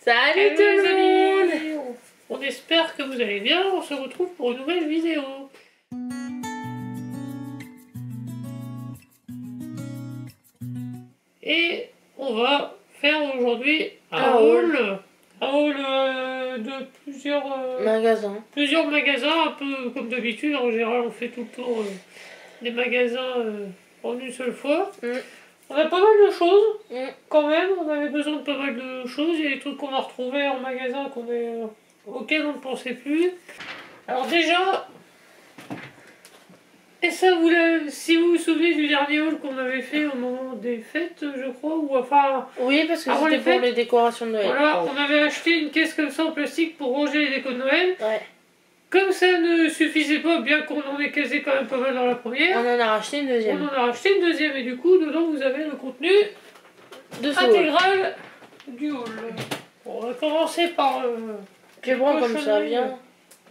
Salut tout le monde. On espère que vous allez bien, on se retrouve pour une nouvelle vidéo. Et on va faire aujourd'hui un haul de plusieurs magasins, un peu comme d'habitude. En général, on fait tout le tour des magasins en une seule fois. On a pas mal de choses, quand même, on avait besoin de pas mal de choses. Il y a des trucs qu'on a retrouvés en magasin auxquels on ne pensait plus. Alors déjà, et ça, si vous vous souvenez du dernier haul qu'on avait fait au moment des fêtes, je crois, ou enfin... Oui, parce que c'était pour les décorations de Noël. Voilà, on avait acheté une caisse comme ça en plastique pour ranger les décos de Noël. Ouais. Comme ça ne suffisait pas, bien qu'on en ait casé quand même pas mal dans la première, on en a racheté une deuxième. On en a racheté une deuxième et du coup, dedans vous avez le contenu intégral du haul. Bon, on va commencer par... Tu prends comme ça vient.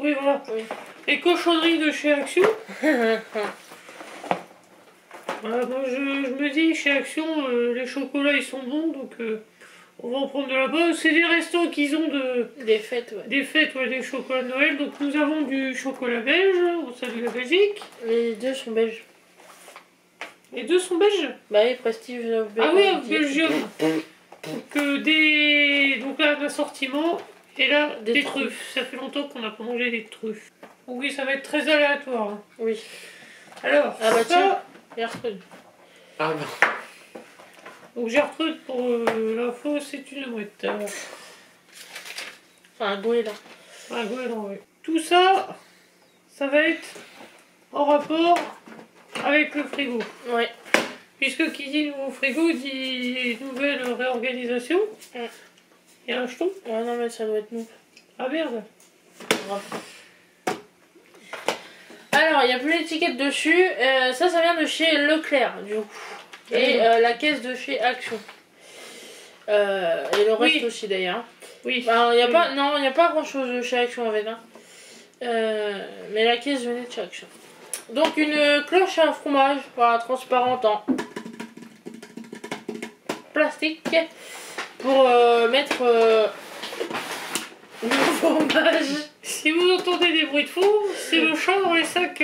Oui, voilà. Oui. Les cochonneries de chez Action. Voilà, moi je me dis, chez Action, les chocolats ils sont bons, donc on va en prendre de là-bas. C'est des restos qu'ils ont des fêtes, ouais. Des fêtes, ouais, des chocolats de Noël. Donc nous avons du chocolat belge, on salue la Belgique. Les deux sont belges. Les deux sont belges? Bah oui, Prestige of Belgium. Ah oui, of Belgium. Donc là, un assortiment. Et là, des truffes. Ça fait longtemps qu'on n'a pas mangé des truffes. Donc oui, ça va être très aléatoire. Hein. Oui. Alors, ah bah tiens, Gertrude. Ah bah. Donc Gertrude, pour l'info, c'est une mouette. Enfin, un goéland. Un goéland, oui. Tout ça, ça va être en rapport avec le frigo. Ouais. Puisque qui dit nouveau frigo dit nouvelle réorganisation. Il y a un jeton. Ah non, mais ça doit être nous. Ah merde. Alors, il n'y a plus l'étiquette dessus. Ça vient de chez Leclerc, du coup. Et la caisse de chez Action. Et le reste aussi, d'ailleurs. Oui. Il n'y a pas grand chose de chez Action en fait. Hein. Mais la caisse venait de chez Action. Donc, une cloche à fromage, voilà, transparente en plastique. Pour mettre le fromage. Si vous entendez des bruits de fond, c'est le chat dans les sacs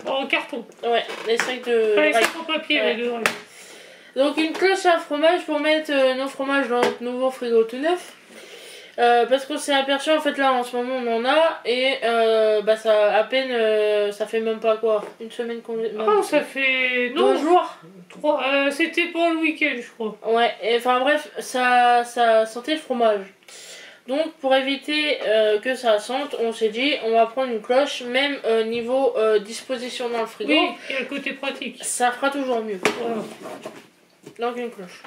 en carton. Ouais, les sacs de... Enfin, les sacs en papier, les deux. Donc une cloche à fromage pour mettre nos fromages dans notre nouveau frigo tout neuf. Parce qu'on s'est aperçu en fait là en ce moment on en a et ça à peine ça fait même pas quoi, une semaine qu'on... Oh, ça fait... Non, 2 jours. 3, c'était pour le week-end je crois. Ouais, et enfin bref, ça sentait le fromage. Donc pour éviter que ça sente, on s'est dit on va prendre une cloche, même niveau disposition dans le frigo. Oui, et un côté pratique. Ça fera toujours mieux. Voilà. Donc une cloche.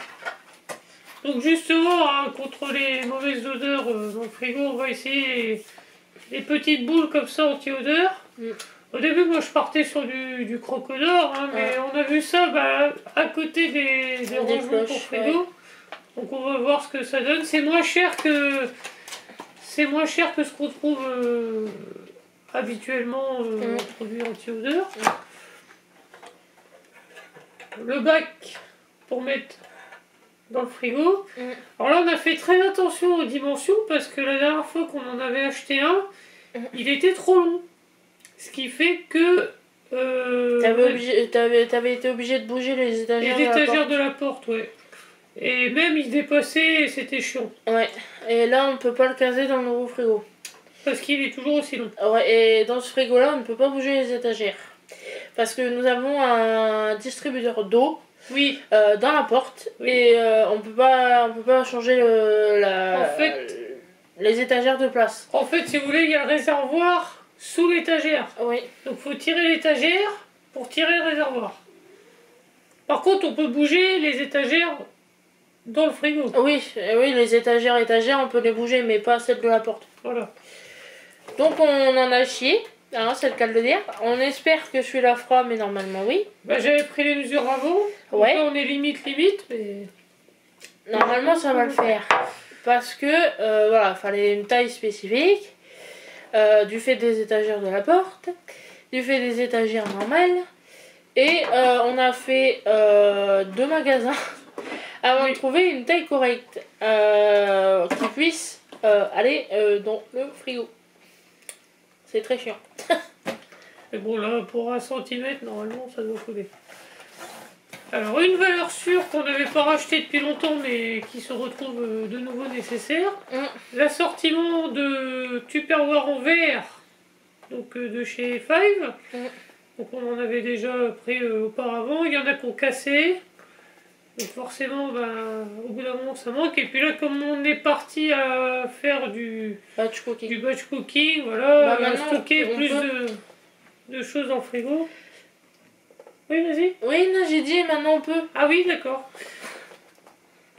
Donc justement, hein, contre les mauvaises odeurs dans le frigo, on va essayer les petites boules comme ça anti-odeur. Au début, moi je partais sur du croque-odeur, hein, mais on a vu ça à côté des rangements pour frigo. Ouais. Donc on va voir ce que ça donne. C'est moins cher que ce qu'on trouve habituellement en produit anti-odeur. Le bac pour mettre dans le frigo. Alors là on a fait très attention aux dimensions parce que la dernière fois qu'on en avait acheté un, il était trop long. Ce qui fait que... T'avais été obligé de bouger les étagères de la porte, ouais. Et même il se dépassait et c'était chiant. Ouais, et là on peut pas le caser dans le nouveau frigo. Parce qu'il est toujours aussi long. Ouais, et dans ce frigo là on ne peut pas bouger les étagères. Parce que nous avons un distributeur d'eau. Oui. Dans la porte. Oui. Et on peut pas changer les étagères de place. En fait, si vous voulez, il y a le réservoir sous l'étagère. Oui. Donc il faut tirer l'étagère pour tirer le réservoir. Par contre, on peut bouger les étagères dans le frigo. Oui, les étagères, on peut les bouger, mais pas celles de la porte. Voilà. Donc on en a chié. Hein, c'est le cas de le dire. On espère que celui-là fera, mais normalement oui. J'avais pris les mesures avant. Ouais. On est limite, mais... Normalement ça va le faire. Parce que, voilà, fallait une taille spécifique. Du fait des étagères de la porte. Du fait des étagères normales. Et on a fait 2 magasins avant de trouver une taille correcte. Qui puisse aller dans le frigo. C'est très chiant. Mais bon, là, pour 1 centimètre, normalement, ça doit coller. Alors, une valeur sûre qu'on n'avait pas racheté depuis longtemps, mais qui se retrouve de nouveau nécessaire. L'assortiment de Tupperware en verre, donc de chez Five. Donc, on en avait déjà pris auparavant. Il y en a qui ont cassé. Donc, forcément, au bout d'un moment, ça manque. Et puis là, comme on est parti à faire du batch cooking, voilà, stocker plus de choses dans le frigo. Oui, vas-y. Oui, non, j'ai dit maintenant on peut. Ah oui, d'accord.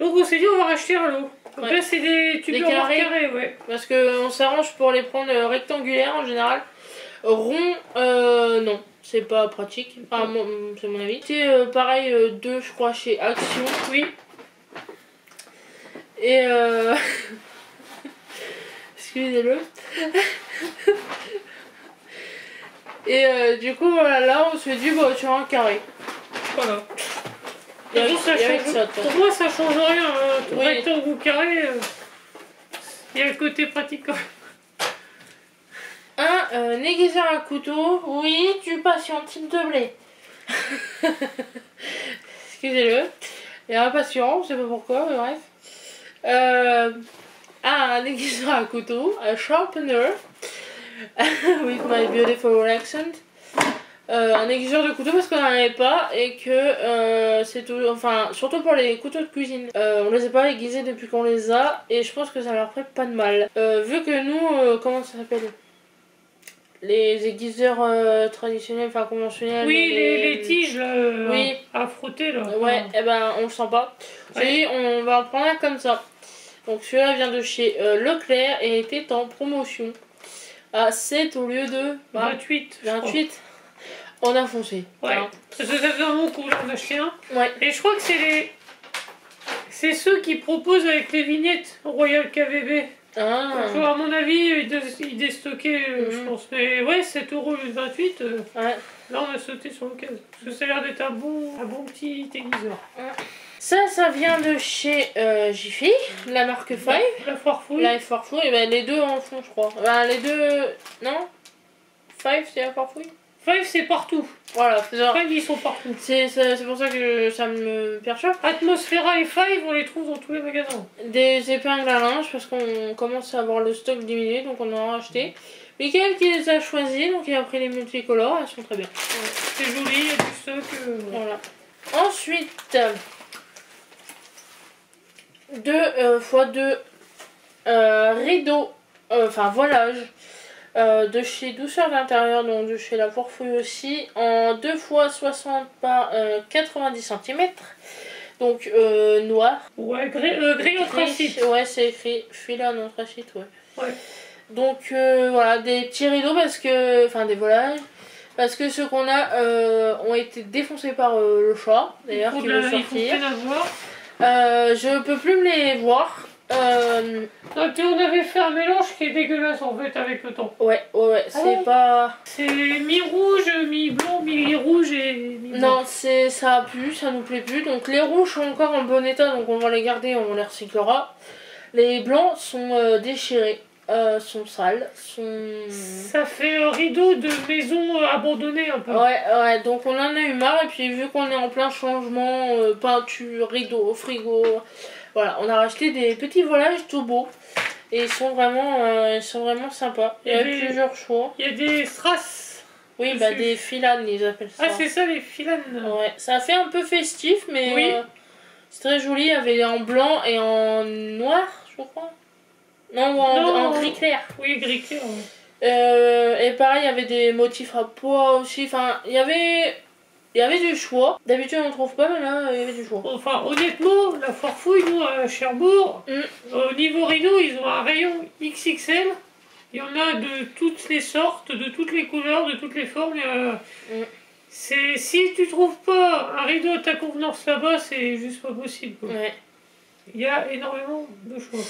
Donc on s'est dit on va racheter un lot. Donc là c'est des Tupperware carrés, ouais. Parce qu'on s'arrange pour les prendre rectangulaires en général. Rond, non, c'est pas pratique. Enfin, c'est mon avis. C'est pareil, 2 je crois chez Action. Oui. Et excusez-le. Et du coup, voilà, là on se dit, bah, tu as un carré. Voilà. Ça pour moi, ça change rien. Rectangle ou carré, il y a le côté pratique quand même. Un aiguiseur à couteau. Oui, tu patientes, s'il te plaît. Excusez-le. Il est impatient, je sais pas pourquoi, mais bref. Un aiguiseur à couteau. Un sharpener. With my beautiful accent. Un aiguiseur de couteau parce qu'on n'en avait pas et que c'est tout, enfin surtout pour les couteaux de cuisine. On les a pas aiguisés depuis qu'on les a et je pense que ça leur ferait pas de mal. Vu que nous, comment ça s'appelle, les aiguiseurs traditionnels, enfin conventionnels. Oui, les tiges là, oui. À frotter là. Ouais, et ben on le sent pas. Et on va en prendre un comme ça. Donc celui-là vient de chez Leclerc et était en promotion à 7 au lieu de 28. 28. On a foncé. Ouais. Parce que ça faisait un moment qu'on en a acheté un. Ouais. Et je crois que c'est ceux qui proposent avec les vignettes Royal KVB. Ah. Donc, à mon avis, ils déstockaient, je pense. Mais ouais, 7 € au lieu de 28. Ouais. Là, on a sauté sur l'occasion. Parce que ça a l'air d'être un bon petit aiguiseur. Ça vient de chez Jiffy, la marque Five. La Farfouille. La Farfouille, et ben les deux en font, je crois. Ben, les deux. Non, Five, c'est la Farfouille. Five, c'est partout. Voilà, c'est ça. Five, ils sont partout. C'est pour ça que ça me perturbe. Atmosphera et Five, on les trouve dans tous les magasins. Des épingles à linge, parce qu'on commence à avoir le stock diminué, donc on en a acheté. Mickaël qui les a choisis, donc il a pris les multicolores, elles sont très bien. Ouais. C'est joli, il y a du stock. Voilà. Ensuite, 2x2 rideaux, enfin voilage. De chez Douceur d'intérieur, donc de chez La Farfouille aussi, en 2x60 par 90 cm, donc noir. Ouais, gris anthracite. Ouais, c'est écrit filan anthracite, ouais. Ouais. Donc voilà, des petits rideaux parce que, enfin des volailles, parce que ceux qu'on a ont été défoncés par le chat, d'ailleurs, qui veut sortir. Je peux plus me les voir. Donc on avait fait un mélange qui est dégueulasse en fait avec le temps. Ouais, c'est pas... C'est mi-rouge, mi-blanc, mi-rouge et mi-blanc. Non, ça a plu, ça nous plaît plus. Donc les rouges sont encore en bon état, donc on va les garder, on les recyclera. Les blancs sont déchirés, sont sales, Ça fait rideau de maison abandonnée un peu. Ouais, donc on en a eu marre et puis vu qu'on est en plein changement, peinture, rideau, frigo... Voilà, on a racheté des petits volages tout beaux et ils sont vraiment sympas. Il y a plusieurs choix. Il y a des strass. Oui, bah des filanes, ils appellent ça. Ah, c'est ça les filanes. Ouais, ça a fait un peu festif, mais c'est très joli. Il y avait en blanc et en noir, je crois. Non, ou en gris clair. Oui, gris clair. Ouais. Et pareil, il y avait des motifs à pois aussi. Enfin, il y avait du choix. D'habitude on ne trouve pas, mais là il y avait du choix. Enfin honnêtement, La Farfouille, nous à Cherbourg, au niveau rideau, ils ont un rayon XXL. Il y en a de toutes les sortes, de toutes les couleurs, de toutes les formes. Si tu trouves pas un rideau à ta convenance là-bas, c'est juste pas possible. Quoi. Ouais. Il y a énormément de choix.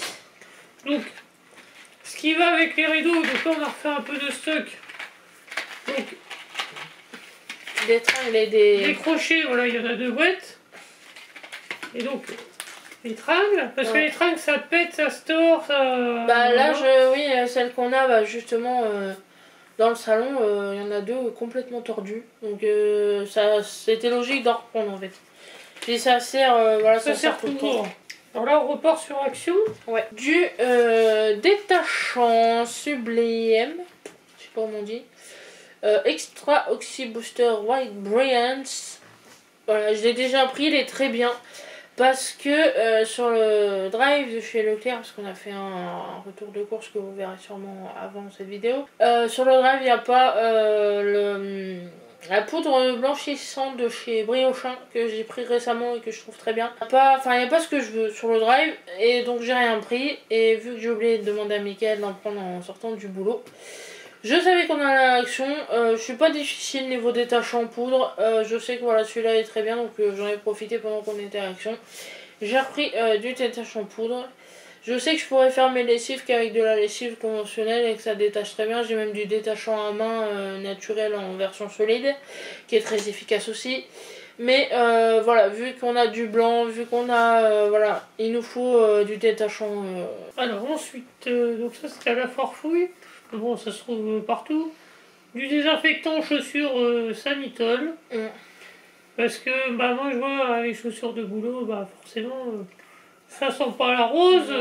Donc, ce qui va avec les rideaux, donc là on a refait un peu de stock. Donc, des tringles et des crochets, voilà, il y en a 2 boîtes. Et donc, Les tringles? Parce que Ouais. les tringles, ça pète, ça se tord, ça... Bah là, oui, celle qu'on a, bah, justement, dans le salon, il y en a deux complètement tordues. Donc ça, c'était logique d'en reprendre en fait. Puis ça sert, voilà, Ça ça sert sert tout le toujours. temps. Alors là, on repart sur Action. Ouais. Du détachant sublime, je sais pas comment on dit. Extra Oxy Booster White Brilliance. Voilà, je l'ai déjà pris, il est très bien. Parce que sur le drive de chez Leclerc, parce qu'on a fait un retour de course que vous verrez sûrement avant cette vidéo, sur le drive il n'y a pas la poudre blanchissante de chez Briochin que j'ai pris récemment et que je trouve très bien. Il n'y a pas ce que je veux sur le drive et donc j'ai rien pris. Et vu que j'ai oublié de demander à Mickaël d'en prendre en sortant du boulot, je savais qu'on allait à l'action, je suis pas difficile niveau détachant poudre, je sais que voilà celui-là est très bien donc j'en ai profité pendant qu'on était à l'action. J'ai repris du détachant poudre, je sais que je pourrais faire mes lessives qu'avec de la lessive conventionnelle et que ça détache très bien, j'ai même du détachant à main naturel en version solide qui est très efficace aussi. Mais voilà, vu qu'on a du blanc, vu qu'on a, voilà, il nous faut du détachant. Alors ensuite, donc ça c'était à la farfouille. Bon, ça se trouve partout. Du désinfectant chaussures Sanitol. Parce que bah, moi je vois les chaussures de boulot, bah forcément ça sent pas la rose.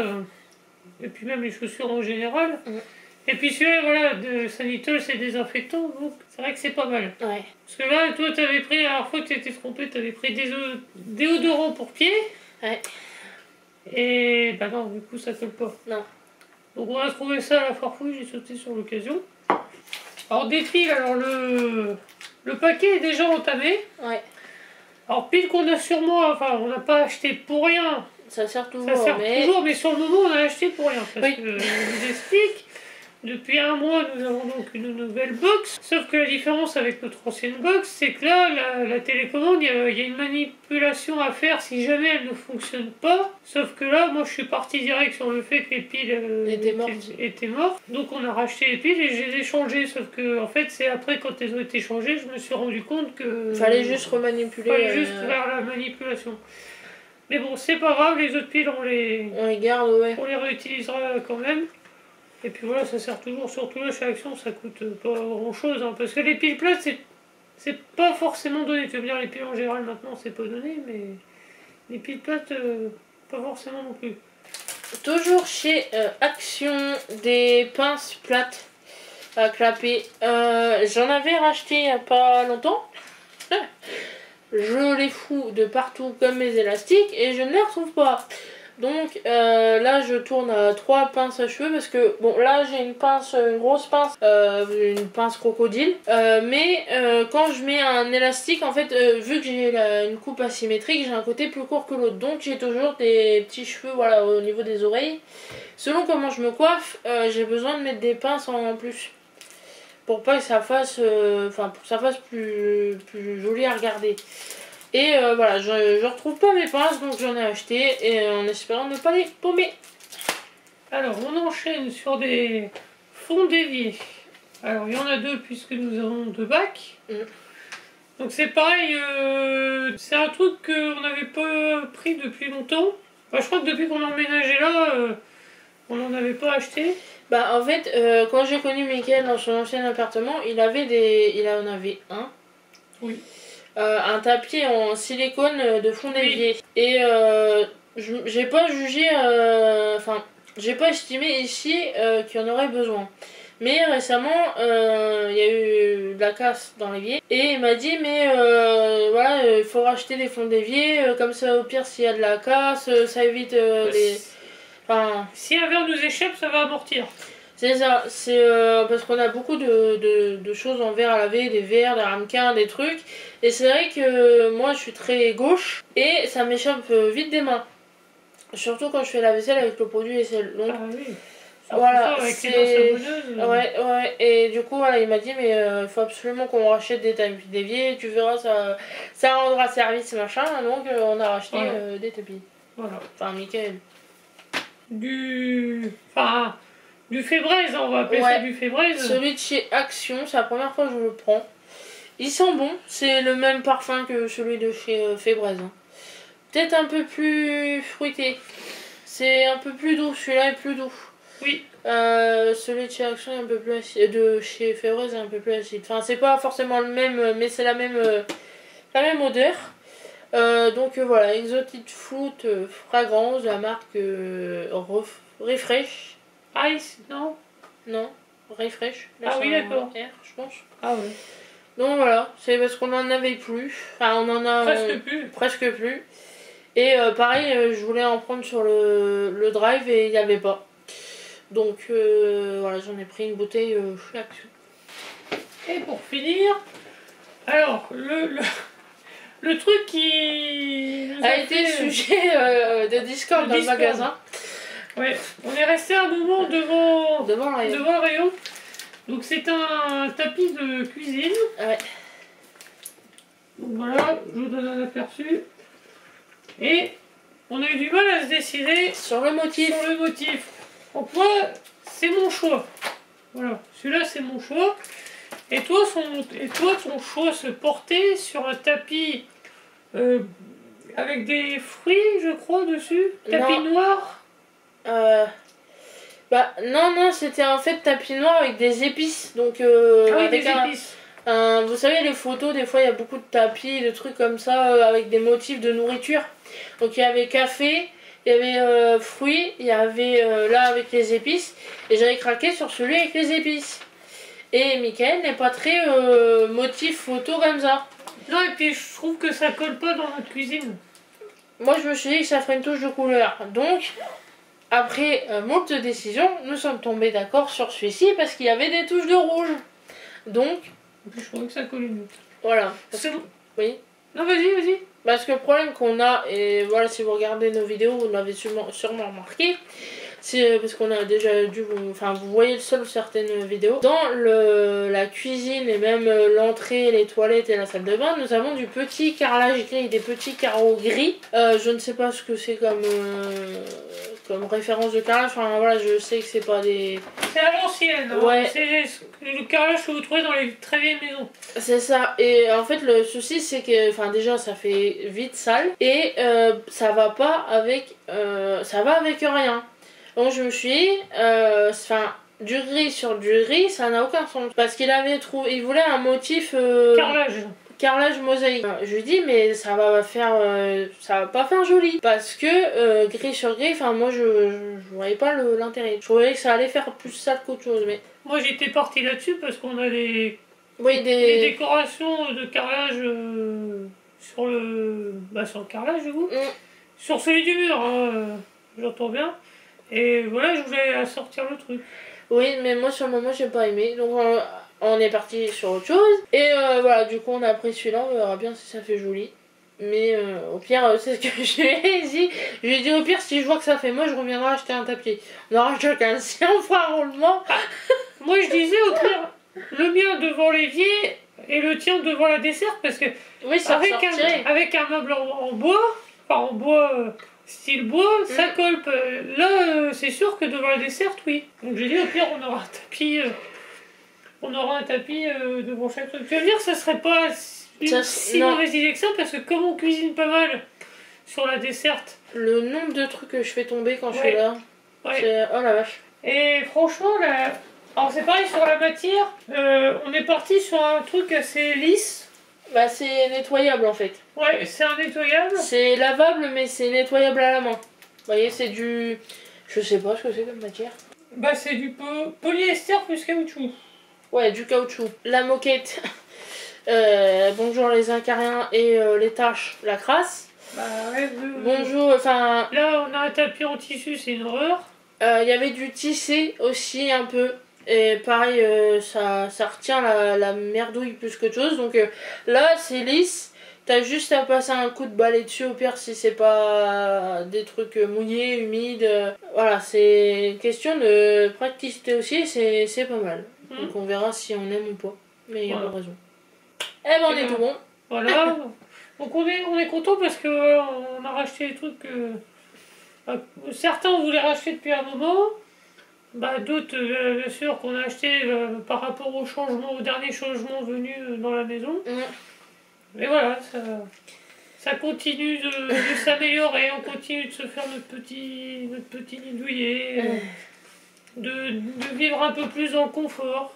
Et puis même les chaussures en général. Et puis celui-là, voilà, de Sanitol, c'est désinfectant, donc c'est vrai que c'est pas mal. Ouais. Parce que là, toi, t'avais pris, la dernière fois que t'étais trompé, t'avais pris des déodorants pour pied. Ouais. Et bah non, du coup, ça colle pas. Non. Donc on a trouvé ça à la farfouille, j'ai sauté sur l'occasion. Alors des piles, alors le paquet est déjà entamé. Ouais. Alors piles qu'on a sûrement, enfin on n'a pas acheté pour rien. Ça sert toujours, Ça sert toujours, mais sur le moment on a acheté pour rien. Parce Oui. que je vous explique, depuis un mois nous avons donc une nouvelle box. Sauf que la différence avec notre ancienne box, c'est que là, la télécommande, il y a une manipulation à faire si jamais elle ne fonctionne pas. Sauf que là, moi je suis parti direct sur le fait que les piles étaient mortes. Donc on a racheté les piles et je les ai changées. Sauf que en fait, c'est après quand elles ont été changées, je me suis rendu compte que... Fallait juste remanipuler. Fallait juste faire la manipulation. Mais bon, c'est pas grave, les autres piles, on les garde, ouais. on les réutilisera quand même. Et puis voilà, ça sert toujours, surtout là chez Action, ça coûte pas grand chose. Hein, parce que les piles plates, c'est pas forcément donné. Tu veux dire, les piles en général maintenant, c'est pas donné, mais les piles plates, pas forcément non plus. Toujours chez Action, des pinces plates à clapper. J'en avais racheté il y a pas longtemps. Je les fous de partout comme mes élastiques et je ne les retrouve pas. Donc là je tourne à 3 pinces à cheveux parce que bon là j'ai une grosse pince, une pince crocodile. Mais quand je mets un élastique en fait vu que j'ai une coupe asymétrique j'ai un côté plus court que l'autre. Donc j'ai toujours des petits cheveux voilà au niveau des oreilles. Selon comment je me coiffe j'ai besoin de mettre des pinces en plus. Pour pas que ça fasse, pour que ça fasse plus joli à regarder. Et voilà, je retrouve pas mes pinces, donc j'en ai acheté, et en espérant ne pas les paumer. Alors, on enchaîne sur des fonds d'évier. Alors, il y en a deux, puisque nous avons 2 bacs. Donc c'est pareil, c'est un truc qu'on n'avait pas pris depuis longtemps. Enfin, je crois que depuis qu'on a emménagé là, on n'en avait pas acheté. Bah en fait, quand j'ai connu Mickaël dans son ancien appartement, il en avait un. Oui. Un tapis en silicone de fond d'évier. Et j'ai pas jugé, j'ai pas estimé ici qu'il y en aurait besoin. Mais récemment, il y a eu de la casse dans l'évier. Et il m'a dit, mais voilà, il faut racheter des fonds d'évier. Comme ça, au pire, s'il y a de la casse, ça évite les... Enfin, si un verre nous échappe, ça va amortir. C'est ça, c'est parce qu'on a beaucoup de choses en verre à laver, des verres, des ramequins, des trucs. Et c'est vrai que moi je suis très gauche et ça m'échappe vite des mains. Surtout quand je fais la vaisselle avec le produit vaisselle. Donc, ah oui. voilà, avec les mains savonneuses. Ouais, et du coup voilà, il m'a dit mais il faut absolument qu'on rachète des tapis d'évier, tu verras ça rendra service machin, donc on a racheté des tapis. Voilà. Enfin Mickaël. Du Fébraise, on va appeler ça du Fébraise. Celui de chez Action, c'est la première fois que je le prends. Il sent bon, c'est le même parfum que celui de chez Fébraise. Hein. peut-être un peu plus fruité. C'est un peu plus doux, celui-là est plus doux. Oui. Celui de chez Action est un peu plus acide, de chez Féroz est un peu plus acide. Enfin, c'est pas forcément le même, mais c'est la même odeur. Donc voilà, Exotic Fruit fragrance de la marque Refresh. Ice, non? Non, Refresh. Ah oui, d'accord. R, je pense. Ah ouais. Donc voilà, c'est parce qu'on en avait plus. Enfin, on en a presque plus. Et pareil, je voulais en prendre sur le drive et il n'y avait pas. Donc voilà, j'en ai pris une bouteille chez Action. Et pour finir, alors le truc qui nous a été sujet de Discord dans le magasin. Ouais, on est resté un moment devant le rayon. Donc c'est un tapis de cuisine. Ouais. Donc voilà, je vous donne un aperçu. Et on a eu du mal à se décider sur le motif. Donc moi, c'est mon choix. Voilà, celui-là c'est mon choix. Et toi, ton choix se portait sur un tapis avec des fruits, je crois, dessus. Tapis noir. Bah non, c'était en fait tapis noir avec des épices. Donc oui, avec des épices. Vous savez les photos, des fois il y a beaucoup de tapis, de trucs comme ça avec des motifs de nourriture. Donc il y avait café, il y avait fruits, il y avait là avec les épices. Et j'avais craqué sur celui avec les épices. Et Mickaël n'est pas très motif photo comme ça. Non, et puis je trouve que ça colle pas dans notre cuisine. Moi je me suis dit que ça ferait une touche de couleur. Donc après moult décisions, nous sommes tombés d'accord sur celui-ci parce qu'il y avait des touches de rouge. Donc je trouvais que ça collait mieux. Voilà. C'est bon. Oui. Non, vas-y. Parce que le problème qu'on a, et voilà, si vous regardez nos vidéos, vous l'avez sûrement remarqué, c'est parce qu'on a déjà dû vous... Enfin, vous voyez seul certaines vidéos. Dans la cuisine et même l'entrée, les toilettes et la salle de bain, nous avons du petit carrelage gris, des petits carreaux gris. Je ne sais pas ce que c'est comme référence de carrelage. Enfin, voilà, je sais que c'est pas des... C'est à l'ancienne. Hein. Ouais. C'est le carrelage que vous trouvez dans les très vieilles maisons. C'est ça. Et en fait, le souci, c'est que... Enfin, déjà, ça fait vite sale. Et ça va pas avec... ça va avec rien. Donc je me suis dit, du gris sur du gris, ça n'a aucun sens. Parce qu'il il voulait un motif... carrelage mosaïque. Je lui dis mais ça va pas faire joli. Parce que gris sur gris, enfin moi je voyais pas l'intérêt. Je trouvais que ça allait faire plus sale qu'autre chose. Mais... Moi j'étais partie là-dessus parce qu'on a des décorations de carrelage sur le carrelage du coup. Sur celui du mur, hein, j'entends bien. Et voilà, je voulais sortir le truc. Oui, mais moi sur le moment j'ai pas aimé. Donc on est parti sur autre chose. Et voilà, du coup on a pris celui-là, on verra bien si ça fait joli. Mais au pire, c'est ce que je lui ai dit. Je lui ai dit au pire, si je vois que ça fait moche, je reviendrai acheter un tapis. On aura chacun, si on fera un roulement. Moi je disais au pire, le mien devant l'évier et le tien devant la desserte. Parce que oui, ça avec un meuble en bois, enfin en bois... style bois, ça colle. Là, c'est sûr que devant la desserte, oui. Donc j'ai dit au pire, on aura un tapis devant chaque truc. Je veux dire, ça serait pas si mauvaise idée que ça, parce que comme on cuisine pas mal sur la desserte. Le nombre de trucs que je fais tomber quand je suis là, c'est... Oh la vache. Et franchement, alors c'est pareil sur la matière, on est parti sur un truc assez lisse. Bah c'est nettoyable en fait. Ouais, c'est un nettoyable. C'est lavable mais c'est nettoyable à la main. Vous voyez, c'est du... Je sais pas ce que c'est comme matière. Bah c'est du polyester plus caoutchouc. Ouais, du caoutchouc. La moquette. Bonjour les acariens et les taches, la crasse. Bah ouais, bonjour, enfin... Là on a un tapis en tissu, c'est une horreur. Il y avait du tissé aussi un peu. Et pareil, ça retient la merdouille plus qu'autre chose. Donc là, c'est lisse. T'as juste à passer un coup de balai dessus au pire si c'est pas des trucs mouillés, humides. Voilà, c'est question de praticité aussi, c'est pas mal. Donc on verra si on aime ou pas. Mais il y a pas raison. Eh ben on est tout bon. Voilà. Donc on est content parce que on a racheté des trucs que... certains on voulait racheter depuis un moment. Bah, d'autres, bien sûr, qu'on a acheté par rapport au dernier changement venu dans la maison. Et voilà, ça... ça continue de s'améliorer, on continue de se faire notre petit nid douillet, de vivre un peu plus en confort.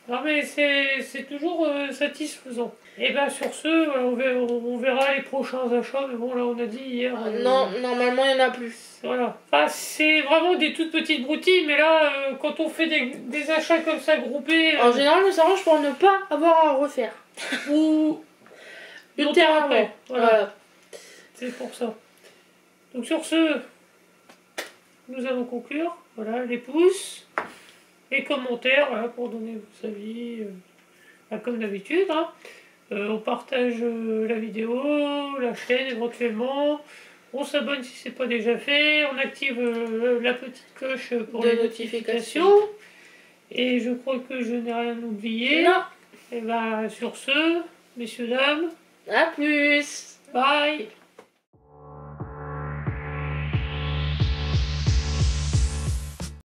Non mais c'est toujours satisfaisant. Et bien sur ce, on verra les prochains achats, mais bon là on a dit hier... Non, normalement il y en a plus. Voilà. Enfin, c'est vraiment des toutes petites broutilles, mais là, quand on fait des achats comme ça groupés... En général, on s'arrange pour ne pas avoir à refaire. Ou ultérieurement. Voilà. C'est pour ça. Donc sur ce, nous allons conclure. Voilà, les pouces, les commentaires, voilà, pour donner vos avis, comme d'habitude. Hein. On partage la vidéo, la chaîne éventuellement. On s'abonne si ce n'est pas déjà fait. On active la petite cloche pour les notifications. Et je crois que je n'ai rien oublié. Non. Et bien sur ce, messieurs, dames. À plus. Bye.